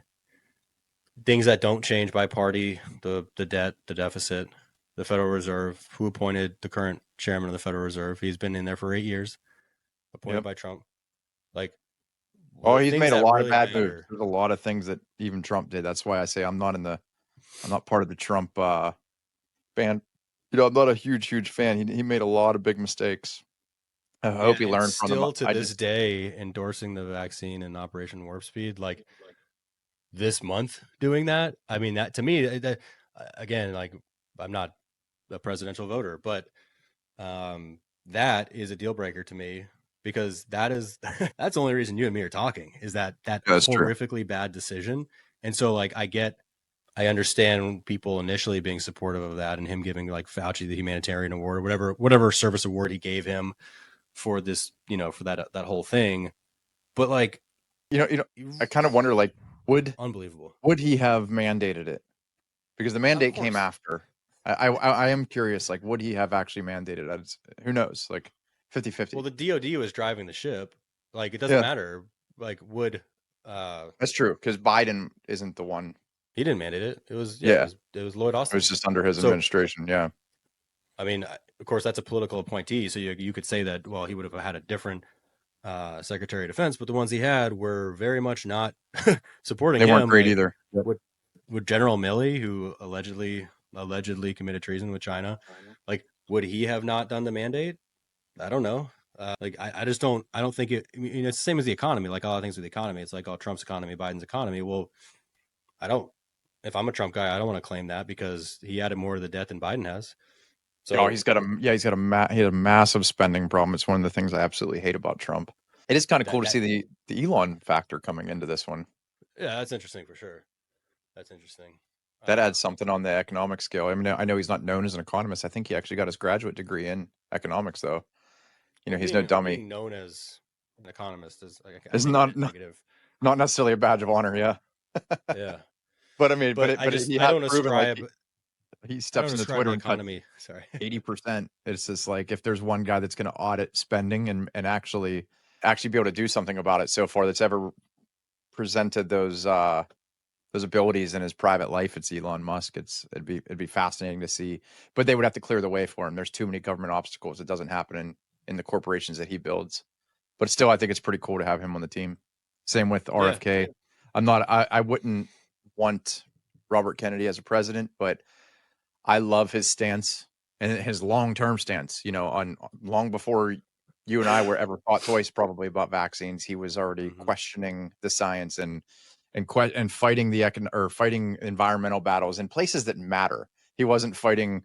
Speaker 1: things that don't change by party, the debt, the deficit, the Federal Reserve, who appointed the current chairman of the Federal Reserve. He's been in there for 8 years, appointed by Trump. Like,
Speaker 2: he's made a lot of bad moves. There's a lot of things that even Trump did. That's why I say I'm not part of the Trump band. You know, I'm not a huge fan. He made a lot of big mistakes. I hope he learned from them.
Speaker 1: Still to this day, endorsing the vaccine and Operation Warp Speed, like this month doing that. I mean, that to me, again, like I'm not a presidential voter, but that is a deal breaker to me, because that's the only reason you and me are talking, is that horrifically bad decision. And so like I understand people initially being supportive of that, and him giving like Fauci the humanitarian award or whatever service award he gave him for this, for that whole thing. But like,
Speaker 2: I kind of wonder, like, would he have mandated it? Because the mandate came after. I am curious, like, would he have actually mandated it? Who knows? Like 50-50.
Speaker 1: Well, the DOD was driving the ship. Like, it doesn't matter. Like,
Speaker 2: that's true, because Biden isn't the one.
Speaker 1: He didn't mandate it. It was it was Lloyd Austin.
Speaker 2: It was just under his administration. Yeah.
Speaker 1: I mean, of course, that's a political appointee, so you could say that, well, he would have had a different Secretary of Defense, but the ones he had were very much not supporting him.
Speaker 2: They weren't great either.
Speaker 1: Would General Milley, who allegedly committed treason with China, like, would he have not done the mandate? I don't know. Like, I just don't. I don't think it. I mean, it's the same as the economy. Like all the things with the economy, it's like, oh, Trump's economy, Biden's economy. Well, I don't. If I'm a Trump guy, I don't want to claim that, because he added more to the debt than Biden has. So
Speaker 2: he had a massive spending problem. It's one of the things I absolutely hate about Trump. It is kind of cool to see the Elon factor coming into this one.
Speaker 1: Yeah, that's interesting for sure. That's interesting.
Speaker 2: That adds something on the economic scale. I mean, I know he's not known as an economist. I think he actually got his graduate degree in economics, though. He's no dummy.
Speaker 1: Being known as an economist
Speaker 2: is not negative. Not necessarily a badge of honor. Yeah.
Speaker 1: Yeah.
Speaker 2: But I mean,
Speaker 1: I don't ascribe.
Speaker 2: He steps into Twitter and economy. 80%. It's just like, if there's one guy that's going to audit spending and actually be able to do something about it so far, that's ever presented those abilities in his private life. It's Elon Musk. It'd be fascinating to see, but they would have to clear the way for him. There's too many government obstacles. It doesn't happen in the corporations that he builds. But still, I think it's pretty cool to have him on the team. Same with RFK. Yeah. I wouldn't want Robert Kennedy as a president, but I love his stance and his long-term stance, on long before you and I were ever thought twice probably about vaccines. He was already questioning the science and fighting fighting environmental battles in places that matter. He wasn't fighting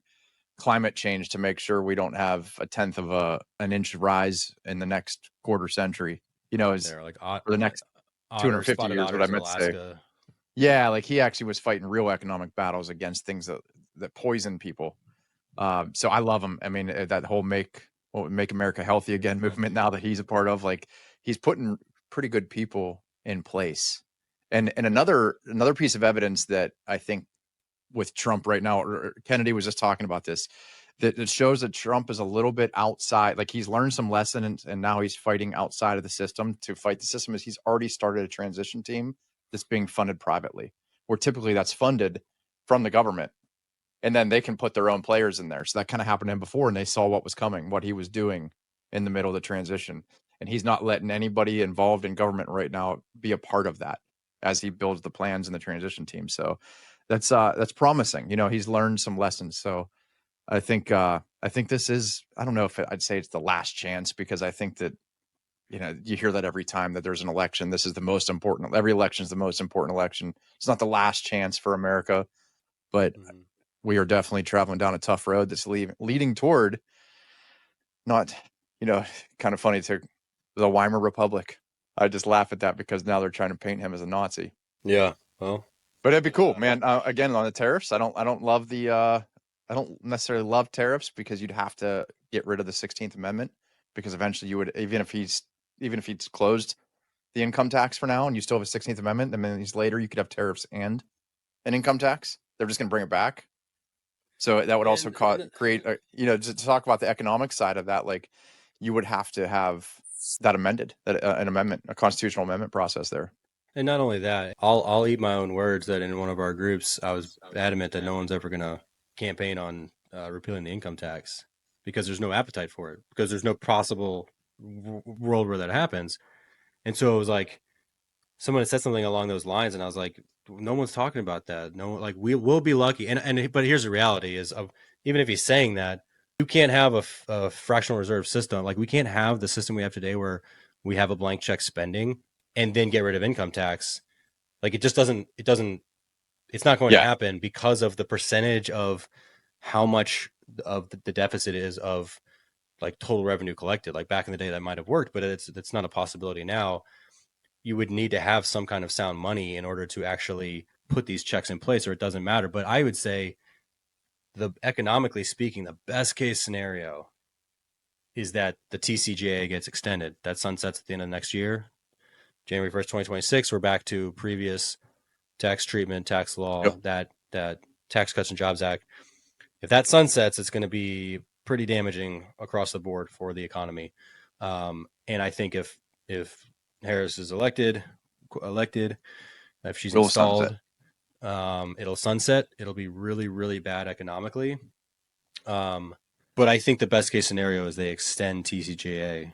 Speaker 2: climate change to make sure we don't have a tenth of an inch rise in the next quarter century. For the next 250 years, what I meant to say. Yeah, like he actually was fighting real economic battles against things that poison people. So I love him. I mean, that whole make America healthy again movement now that he's a part of, like he's putting pretty good people in place. And another piece of evidence that I think with Trump right now, or Kennedy was just talking about this, that it shows that Trump is a little bit outside, like he's learned some lessons and now he's fighting outside of the system. To fight the system is he's already started a transition team that's being funded privately, where typically that's funded from the government. And then they can put their own players in there. So that kind of happened to him before, and they saw what was coming, what he was doing in the middle of the transition. And he's not letting anybody involved in government right now be a part of that as he builds the plans in the transition team. So that's promising. He's learned some lessons. So I think this is, I don't know if I'd say it's the last chance, because I think that, you hear that every time that there's an election. This is the most important. Every election is the most important election. It's not the last chance for America, but we are definitely traveling down a tough road that's leading toward not, kind of funny to the Weimar Republic. I just laugh at that because now they're trying to paint him as a Nazi.
Speaker 1: Yeah. Well,
Speaker 2: but it'd be cool, man. Again, on the tariffs, I don't necessarily love tariffs, because you'd have to get rid of the 16th Amendment, because eventually you would, even if he's closed the income tax for now and you still have a 16th Amendment, and then later you could have tariffs and an income tax. They're just going to bring it back. So that would also create, to talk about the economic side of that, like you would have to have that amended, an amendment, a constitutional amendment process there.
Speaker 1: And not only that, I'll eat my own words that in one of our groups, I was adamant that no one's ever going to campaign on repealing the income tax, because there's no appetite for it, because there's no possible world where that happens. And so it was like, someone had said something along those lines, and I was like, no one's talking about that. No, like we will be lucky. But here's the reality: is even if he's saying that, you can't have a fractional reserve system. Like we can't have the system we have today, where we have a blank check spending and then get rid of income tax. Like it just doesn't. It's not going to happen, because of the percentage of how much of the deficit is of like total revenue collected. Like back in the day, that might have worked, but it's not a possibility now. You would need to have some kind of sound money in order to actually put these checks in place, or it doesn't matter. But I would say, economically speaking, the best case scenario is that the TCJA gets extended. That sunsets at the end of next year, January 1st, 2026. We're back to previous tax treatment, tax law, that Tax Cuts and Jobs Act. If that sunsets, it's going to be pretty damaging across the board for the economy. And I think if Harris is elected, if she's installed, it'll sunset. It'll be really, really bad economically. But I think the best case scenario is they extend TCJA.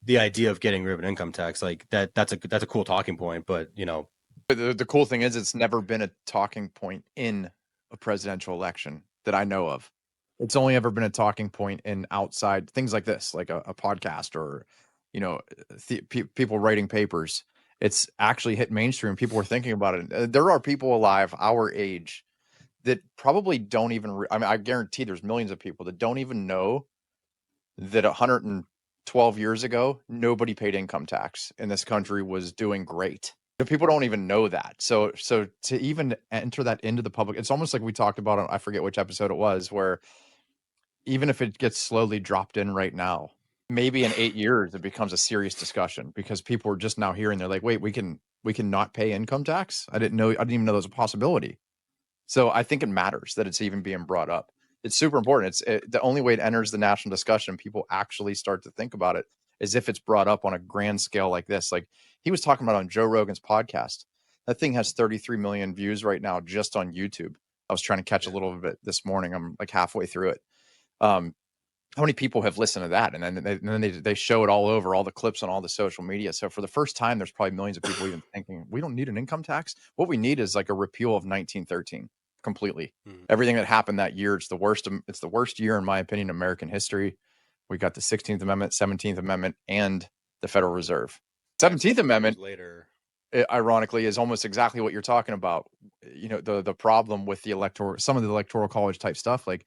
Speaker 1: The idea of getting rid of an income tax, like that's a cool talking point, but
Speaker 2: the cool thing is it's never been a talking point in a presidential election that I know of. It's only ever been a talking point in outside things like this, like a podcast or, people writing papers. It's actually hit mainstream. People were thinking about it. There are people alive our age that probably don't even, I guarantee there's millions of people that don't even know that 112 years ago, nobody paid income tax and this country was doing great. People don't even know that. So to even enter that into the public, it's almost like we talked about on, I forget which episode it was, where even if it gets slowly dropped in right now, maybe in 8 years, it becomes a serious discussion, because people are just now hearing, they're like, wait, we can not pay income tax. I didn't even know there was a possibility. So I think it matters that it's even being brought up. It's super important. The only way it enters the national discussion, people actually start to think about it. as if it's brought up on a grand scale like this. Like he was talking about on Joe Rogan's podcast. That thing has 33 million views right now just on YouTube. I was trying to catch a little bit this morning. I'm like halfway through it. How many people have listened to that? And then they show it all over, all the clips on all the social media. So for the first time, there's probably millions of people even thinking, we don't need an income tax. What we need is like a repeal of 1913 completely. Mm-hmm. Everything that happened that year, it's the worst year, in my opinion, in American history. We got the 16th Amendment, 17th Amendment, and the Federal Reserve. 17th Amendment later, ironically, is almost exactly what you're talking about. You know, the problem with some of the Electoral College type stuff, like,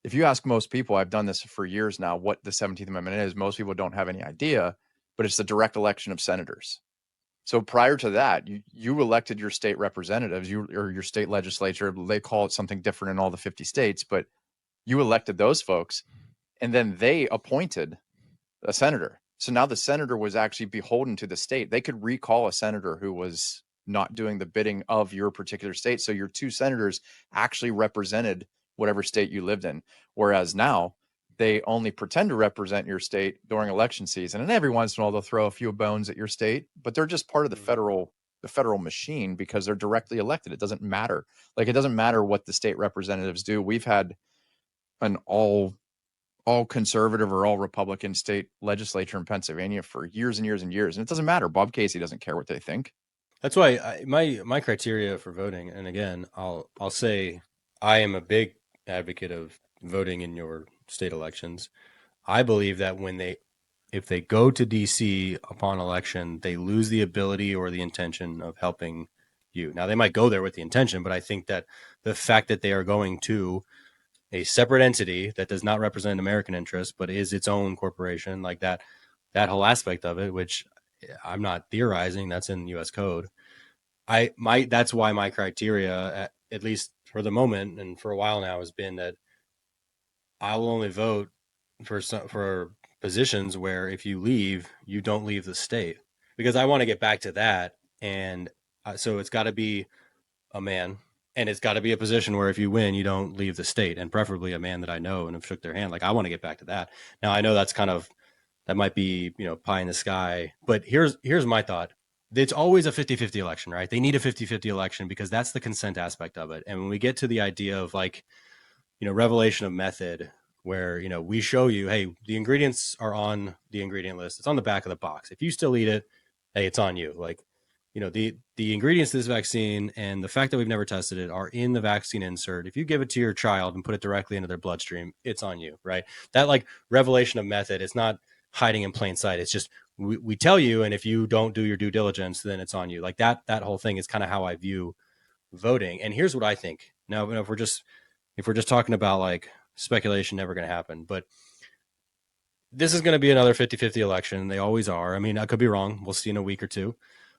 Speaker 2: if you ask most people, I've done this for years now, what the 17th Amendment is, most people don't have any idea, but it's the direct election of senators. So prior to that, you elected your state representatives, or your state legislature. They call it something different in all the 50 states, but you elected those folks, and then they appointed a senator. So now the senator was actually beholden to the state. They could recall a senator who was not doing the bidding of your particular state. So your two senators actually represented whatever state you lived in. Whereas now they only pretend to represent your state during election season. And every once in a while they'll throw a few bones at your state, but they're just part of the federal machine because they're directly elected. It doesn't matter. Like, it doesn't matter what the state representatives do. We've had an all conservative or all Republican state legislature in Pennsylvania for years and years and years. And it doesn't matter. Bob Casey doesn't care what they think.
Speaker 1: That's why my criteria for voting, and again, I'll say I am a big advocate of voting in your state elections. I believe that if they go to DC upon election, they lose the ability or the intention of helping you. Now, they might go there with the intention, but I think that the fact that they are going to a separate entity that does not represent American interests, but is its own corporation, like that whole aspect of it, which I'm not theorizing, that's in U.S. code. That's why my criteria, at least for the moment and for a while now, has been that I will only vote for positions where if you leave, you don't leave the state, because I want to get back to that. And so it's got to be a man, and it's got to be a position where if you win, you don't leave the state, and preferably a man that I know and have shook their hand. Like, I want to get back to that. Now, I know that might be, pie in the sky, but here's my thought. It's always a 50-50 election, right? They need a 50-50 election because that's the consent aspect of it. And when we get to the idea of, like, revelation of method, where, we show you, hey, the ingredients are on the ingredient list. It's on the back of the box. If you still eat it, hey, it's on you. Like, the ingredients to this vaccine and the fact that we've never tested it are in the vaccine insert. If you give it to your child and put it directly into their bloodstream, it's on you, right? That, like, revelation of method, it's not hiding in plain sight. It's just, we tell you, and if you don't do your due diligence, then it's on you. Like, that whole thing is kind of how I view voting. And here's what I think. Now, if we're just talking about, like, speculation, never going to happen, but this is going to be another 50-50 election. They always are. I mean, I could be wrong. We'll see in a week or two.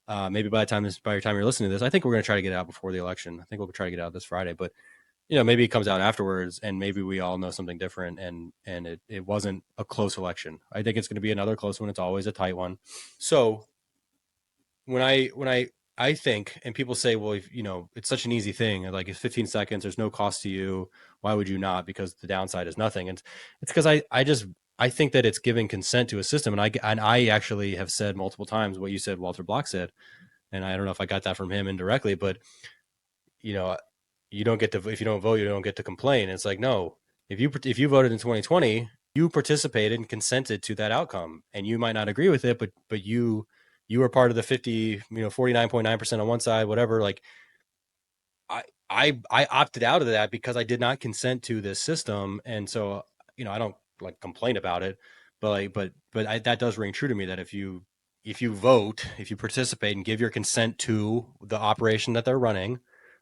Speaker 1: Maybe by the time you're listening to this, I think we're going to try to get it out before the election. I think we'll try to get it out this Friday, but maybe it comes out afterwards, and maybe we all know something different, and it wasn't a close election. I think it's going to be another close one. It's always a tight one. So when I think, and people say, well, if, it's such an easy thing, like, it's 15 seconds, there's no cost to you, why would you not? Because the downside is nothing. And it's because I think that it's giving consent to a system. And I actually have said multiple times what you said, Walter Block said, and I don't know if I got that from him indirectly, but you don't get to, if you don't vote, you don't get to complain. And it's like, no, if you voted in 2020, you participated and consented to that outcome, and you might not agree with it, but you were part of the 49.9% on one side, whatever. Like, I opted out of that because I did not consent to this system. And so, I don't, like, complain about it, but that does ring true to me, that if you vote, if you participate and give your consent to the operation that they're running,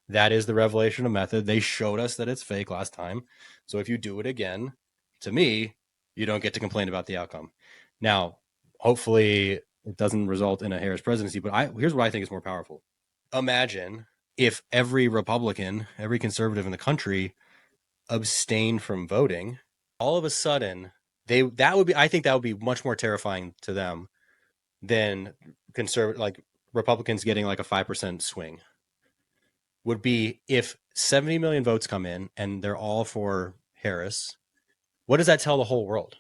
Speaker 1: that is the revelation of method. They showed us that it's fake last time. So if you do it again, to me, you don't get to complain about the outcome. Now, hopefully it doesn't result in a Harris presidency, but here's what I think is more powerful. Imagine if every Republican, every conservative in the country abstained from voting. All of a sudden, I think that would be much more terrifying to them than Republicans getting like a 5% swing. Would be if 70 million votes come in and they're all for Harris. What does that tell the whole world?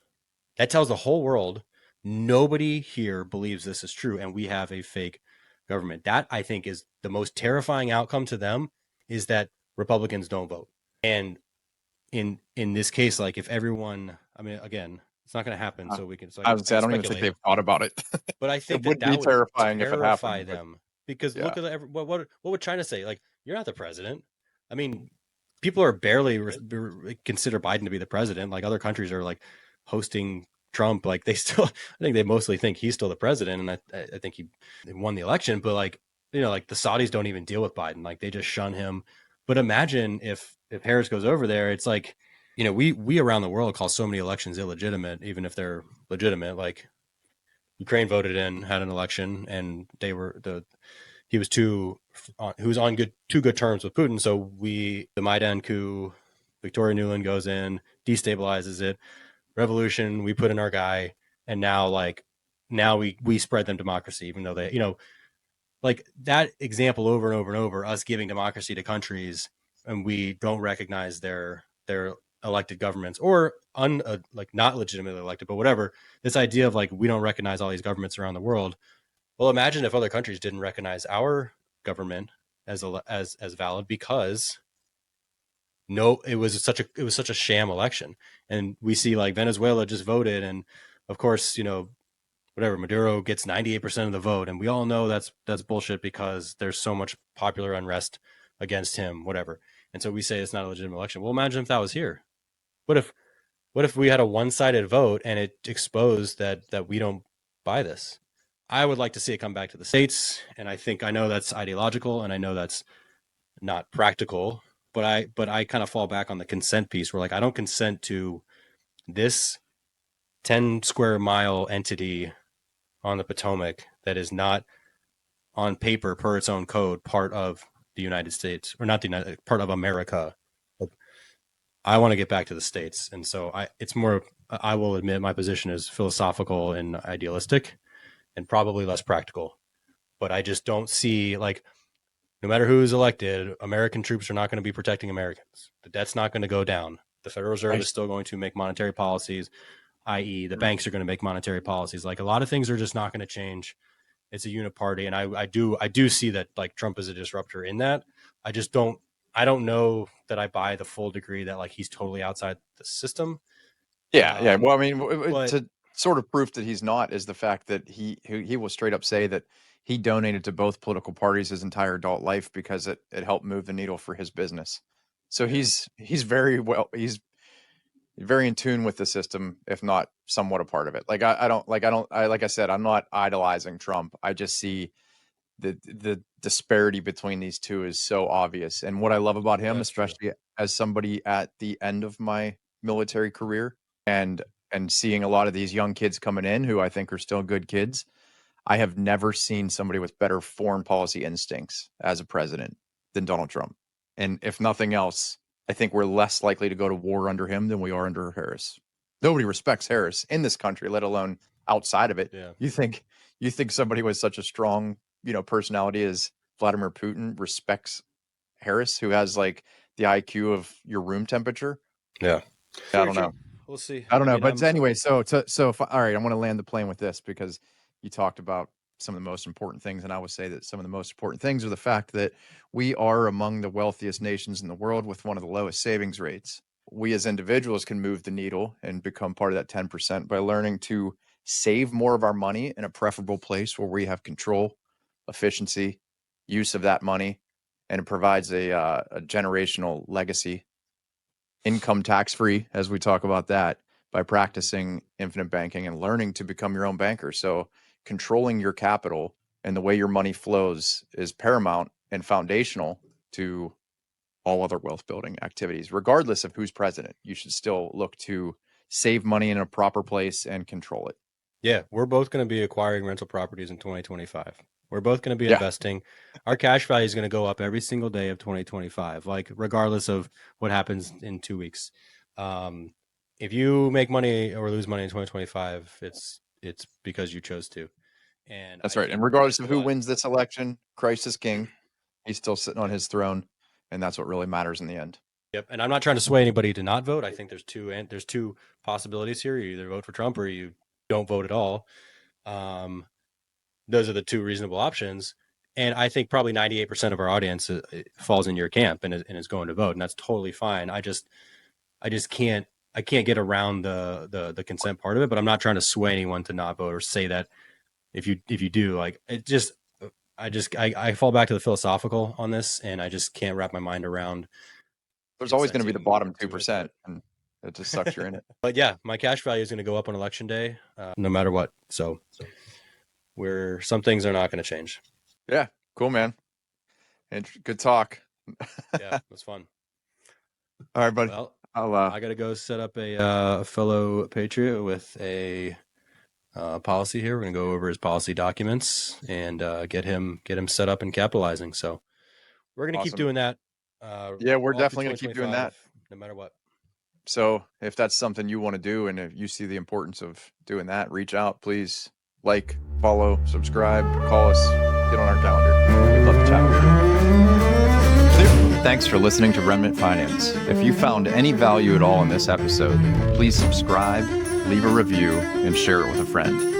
Speaker 1: That tells the whole world Nobody here believes this is true, and we have a fake government. That, I think, is the most terrifying outcome to them, is that Republicans don't vote. And in this case, like, if everyone, I mean, again, it's not going to happen, so
Speaker 2: I would
Speaker 1: I
Speaker 2: say I
Speaker 1: can
Speaker 2: don't even think
Speaker 1: speculate,
Speaker 2: they've thought about it.
Speaker 1: but I
Speaker 2: It
Speaker 1: think that
Speaker 2: would be
Speaker 1: that would
Speaker 2: terrifying if it
Speaker 1: terrify
Speaker 2: happened, but
Speaker 1: them, because
Speaker 2: yeah.
Speaker 1: look at what would China say? Like, you're not the president. I mean, people are barely consider Biden to be the president. Like, other countries are like hosting Trump. Like, they still, I think they mostly think he's still the president, and I think he won the election. But like, like the Saudis don't even deal with Biden. Like, they just shun him. But imagine if Harris goes over there, it's like, we around the world call so many elections illegitimate, even if they're legitimate. Like, Ukraine voted in, had an election, and he was on two good terms with Putin. So the Maidan coup, Victoria Nuland goes in, destabilizes it, revolution. We put in our guy, and now we spread them democracy, even though they, like that example over and over and over, us giving democracy to countries and we don't recognize their elected governments, or like not legitimately elected, but whatever. This idea of like, we don't recognize all these governments around the world. Well, imagine if other countries didn't recognize our government as valid, because no, it was such a sham election. And we see like Venezuela just voted, and of course, whatever, Maduro gets 98% of the vote, and we all know that's bullshit, because there's so much popular unrest against him, whatever. And so we say it's not a legitimate election. Well, imagine if that was here. What if we had a one-sided vote and it exposed that we don't buy this? I would like to see it come back to the states, and I know that's ideological, and I know that's not practical, but I kind of fall back on the consent piece, where like, I don't consent to this 10 square mile entity on the Potomac that is not on paper, per its own code, part of the United States, or not the United, part of America. I want to get back to the states, and so it's more. I will admit my position is philosophical and idealistic, and probably less practical. But I just don't see, like, no matter who's elected, American troops are not going to be protecting Americans. The debt's not going to go down. The Federal Reserve is still going to make monetary policies, i.e., the banks are going to make monetary policies. Like, a lot of things are just not going to change. It's a uniparty, and I do see that, like, Trump is a disruptor in that. I don't know that I buy the full degree that, like, he's totally outside the system.
Speaker 2: Yeah. Well, I mean,
Speaker 1: But
Speaker 2: to sort of proof that he's not is the fact that he will straight up say that he donated to both political parties his entire adult life because it helped move the needle for his business. So he's he's very in tune with the system, if not somewhat a part of it. Like like I said, I'm not idolizing Trump. I just see the disparity between these two is so obvious. And what I love about him, especially as somebody at the end of my military career, and seeing a lot of these young kids coming in who I think are still good kids, I have never seen somebody with better foreign policy instincts as a president than Donald Trump. And if nothing else, I think we're less likely to go to war under him than we are under Harris. Nobody respects Harris in this country, let alone outside of it.
Speaker 1: yeah,
Speaker 2: You think somebody with such a strong, personality as Vladimir Putin respects Harris, who has like the IQ of your room temperature?
Speaker 1: yeah,
Speaker 2: I
Speaker 1: very
Speaker 2: don't
Speaker 1: true.
Speaker 2: know.
Speaker 1: We'll see.
Speaker 2: I don't
Speaker 1: I
Speaker 2: know.
Speaker 1: mean,
Speaker 2: But anyway, so if, all right, I want to land the plane with this because you talked about some of the most important things. And I would say that some of the most important things are the fact that we are among the wealthiest nations in the world with one of the lowest savings rates. We as individuals can move the needle and become part of that 10% by learning to save more of our money in a preferable place where we have control, efficiency, use of that money, and it provides a generational legacy, income tax free, as we talk about that, by practicing infinite banking and learning to become your own banker. So controlling your capital and the way your money flows is paramount and foundational to all other wealth building activities. Regardless of who's president, you should still look to save money in a proper place and control it.
Speaker 1: Yeah, we're both going to be acquiring rental properties in 2025. We're both going to be
Speaker 2: Yeah,
Speaker 1: investing. Our cash value is going to go up every single day of 2025, like, regardless of what happens in 2 weeks. Um, if you make money or lose money in 2025, it's because you chose to. And
Speaker 2: that's
Speaker 1: I
Speaker 2: right. And
Speaker 1: think
Speaker 2: regardless of
Speaker 1: a
Speaker 2: who
Speaker 1: lot.
Speaker 2: wins this election, Christ is king. He's still sitting on
Speaker 1: Yep.
Speaker 2: his throne. And that's what really matters in the end.
Speaker 1: Yep. And I'm not trying to sway anybody to not vote. I think there's two possibilities here. You either vote for Trump or you don't vote at all. Those are the two reasonable options. And I think probably 98% of our audience falls in your camp and is going to vote. And that's totally fine. I just can't get around the consent part of it, but I'm not trying to sway anyone to not vote or say that if you do, like, it just, I fall back to the philosophical on this, and I just can't wrap my mind around.
Speaker 2: There's always going to be the bottom 2%, and it just sucks you're in it.
Speaker 1: But yeah, my cash value is going to go up on election day, no matter what. So some things are not going to change.
Speaker 2: Yeah, cool, man. And good talk.
Speaker 1: Yeah, it was fun.
Speaker 2: All right, buddy.
Speaker 1: Well, I got to go set up a fellow patriot with a policy here. We're going to go over his policy documents and get him set up and capitalizing. So we're going to keep doing that.
Speaker 2: Yeah, we're definitely going to keep doing that
Speaker 1: no matter what.
Speaker 2: So if that's something you want to do, and if you see the importance of doing that, reach out, please. Like, follow, subscribe, call us, get on our calendar. We'd love to chat with you. Thanks for listening to Remnant Finance. If you found any value at all in this episode, please subscribe, leave a review, and share it with a friend.